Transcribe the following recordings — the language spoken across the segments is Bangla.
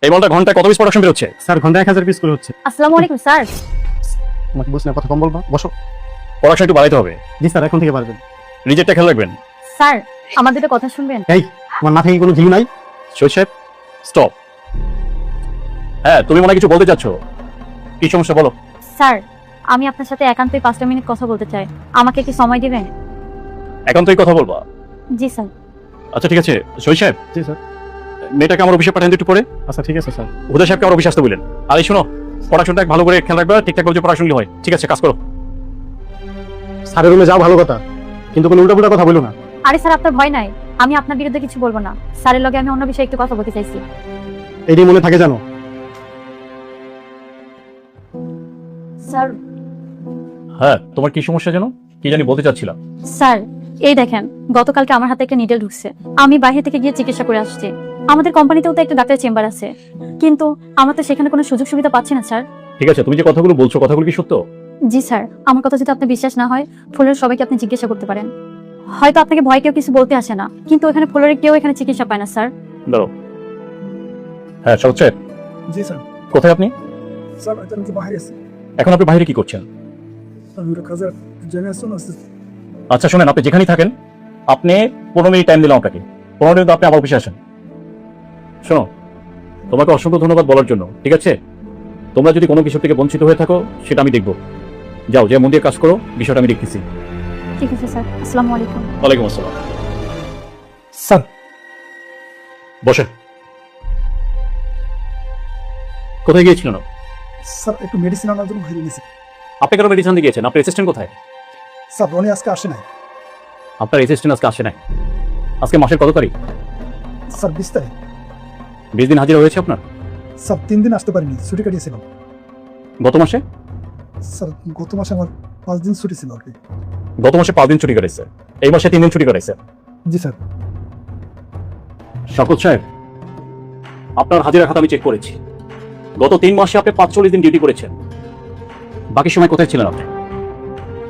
এই মালটা ঘন্টায় কত পিস প্রোডাকশন বের হচ্ছে? স্যার ঘন্টায় 1000 পিস করে হচ্ছে। আসসালামু আলাইকুম স্যার। আমাকে বলছেন কথা কম বলবা, বসো। প্রোডাকশন একটু বাড়াইতে হবে। জি স্যার, এখন থেকে পারবেন। রিজেক্টটা খেয়াল রাখবেন। স্যার আমার দুটো কথা শুনবেন? এই আমার মাথায় কি কোনো ঝিল নাই? শহীদ সাহেব স্টপ। হ্যাঁ, তুমি মনে হয় কিছু বলতে চাচ্ছ, কি সমস্যা বলো। স্যার আমি আপনার সাথে একান্তই 5টা মিনিট কথা বলতে চাই, আমাকে কি সময় দিবেন? একান্তই কথা বলবা? জি স্যার। আচ্ছা ঠিক আছে শহীদ সাহেব, জি স্যার। মেয়েটাকে আমার অফিসে পাঠান একটু পরে। আচ্ছা ঠিক আছে স্যার। হুদা সাহেবকে আমার অফিসে আসতে বললেন। আর এই শোনো, প্রোডাকশনটা ভালো করে খেয়াল রাখবে, ঠিকঠাক ভাবে প্রোডাকশনগুলো হয়। ঠিক আছে, কাজ করো। স্যারের রুমে যাও ভালো কথা, কিন্তু কোনো উল্টাপুল্টা কথা বলো না। আরে স্যার আপনার ভয় নাই, আমি আপনার বিরুদ্ধে কিছু বলবো না। স্যারের লগে আমি অন্য বিষয়ে একটু কথা বলতে চাইছি। এটাই মনে থাকে জানো। স্যার। হ্যাঁ, তোমার কি সমস্যা জানো? কি জানি বলতে চাচ্ছিলাম। স্যার এই দেখেন, গতকালকে আমার হাতে একটা নিডেল ঢুকছে। আমি বাইরে থেকে গিয়ে চিকিৎসা করে আসছি। আমাদের কোম্পানিতেও তো একটা ডাক্তারের চেম্বার আছে, কিন্তু আমরা তো সেখানে কোনো সুযোগ সুবিধা পাচ্ছি না স্যার। ঠিক আছে, তুমি যে কথাগুলো বলছো, কথাগুলো কি সত্য? জি স্যার, আমার কথা যদি আপনার বিশ্বাস না হয় ফুলের সবাইকে আপনি জিজ্ঞাসা করতে পারেন। হয়তো আপনাকে ভয় কেউ কিছু বলতে আসে না, কিন্তু এখানে ফুলের কেউ এখানে চিকিৎসা পায় না স্যার। দাঁড়ো। হ্যাঁ শরৎ সাহেব, জি স্যার। কোথায় আপনি? স্যার আমি তো বাইরে আছি। এখন আপনি বাইরে কি করছেন? আমি একটা কাজের জেনারেশন আছে। আচ্ছা শোনেন, আপনি যেখানেই থাকেন, আপনি 15 মিনিট টাইম দিলাম আপনাকে। 15 মিনিট আপনি আমার অফিসে আসেন। শোনো, তোমাকে অসংখ্য ধন্যবাদ বলার জন্য, ঠিক আছে? তোমরা যদি কোনো কিছু থেকে বঞ্চিত হয়ে থাকো, সেটা আমি দেখবো। যাও, যে মন দিয়ে কাজ করো, বিষয়টা আমি দেখতেছি। ঠিক আছে স্যার, আসসালামু আলাইকুম। ওয়ালাইকুম আসসালাম। স্যার বসে। কোথায় গিয়েছিলেন? স্যার একটু মেডিসিন আনার জন্য বাইরে গেছি। আপনি কেন মেডিসিন দিয়ে গিয়েছেন? আপনার অ্যাসিস্ট্যান্ট কোথায়? স্যার রনি আজকে আসে নাই। আপনার অ্যাসিস্ট্যান্ট আজকে আসে নাই? আজকে মাসের কত তারিখ? স্যার 20 তারিখ। 20 দিন হাজিরা হয়েছে আপনার? স্যার 3 দিন আসতে পারিনি, ছুটি কাটিয়েছিলাম। গত মাসে? স্যার গত মাসে আমার 5 দিন ছুটি ছিল আর কি। গত মাসে 5 দিন ছুটি কাটাইছে, এই মাসে 3 দিন ছুটি কাটাইছে। জি স্যার। শকত সাহেব, আপনার হাজিরা খাতা আমি চেক করেছি। গত 3 মাসে আপনি 45 দিন ডিউটি করেছেন। বাকি সময় কোথায় ছিলেন আপনি?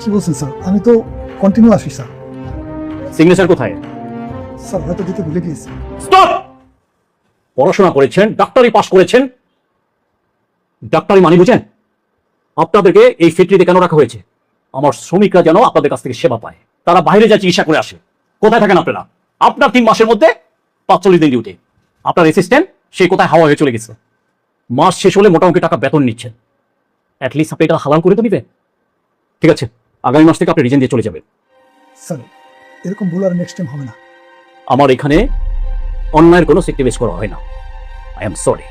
কি বলছেন স্যার? আমি তো কন্টিনিউ আসি স্যার। সিগনেচার কোথায়? স্যার হয়তো দিতে ভুলে গিয়েছি। স্টপ! পড়াশোনা করেছেন, ডাক্তারি পাস করেছেন, ডাক্তারি মানে বুঝেন? আপনাদেরকে এই ফ্যাক্টরিতে কেন রাখা হয়েছে? আমার শ্রমিকরা যেন আপনাদের কাছ থেকে সেবা পায়, তারা বাইরে যায় চিকিৎসা করে আসে। কোথায় থাকেন আপনারা? আপনার 3 মাসের মধ্যে 45 দিন ডিউটি। আপনার অ্যাসিস্ট্যান্ট সে কোথায় হাওয়া হয়ে চলে গেছে। মাস শেষ হলে মোটামুটি টাকা বেতন নিচ্ছেন। অ্যাটলিস্ট আপনি এটা হালাল করে তো নিবে। ঠিক আছে, আগামী মাস থেকে আপনি রিজেন দিয়ে চলে যাবেন। স্যার এরকম ভুল আর নেক্সট টাইম হবে না। আমার এখানে অন্যায়ের কোনো সিক্টিভেজ করা হয় না। I am sorry.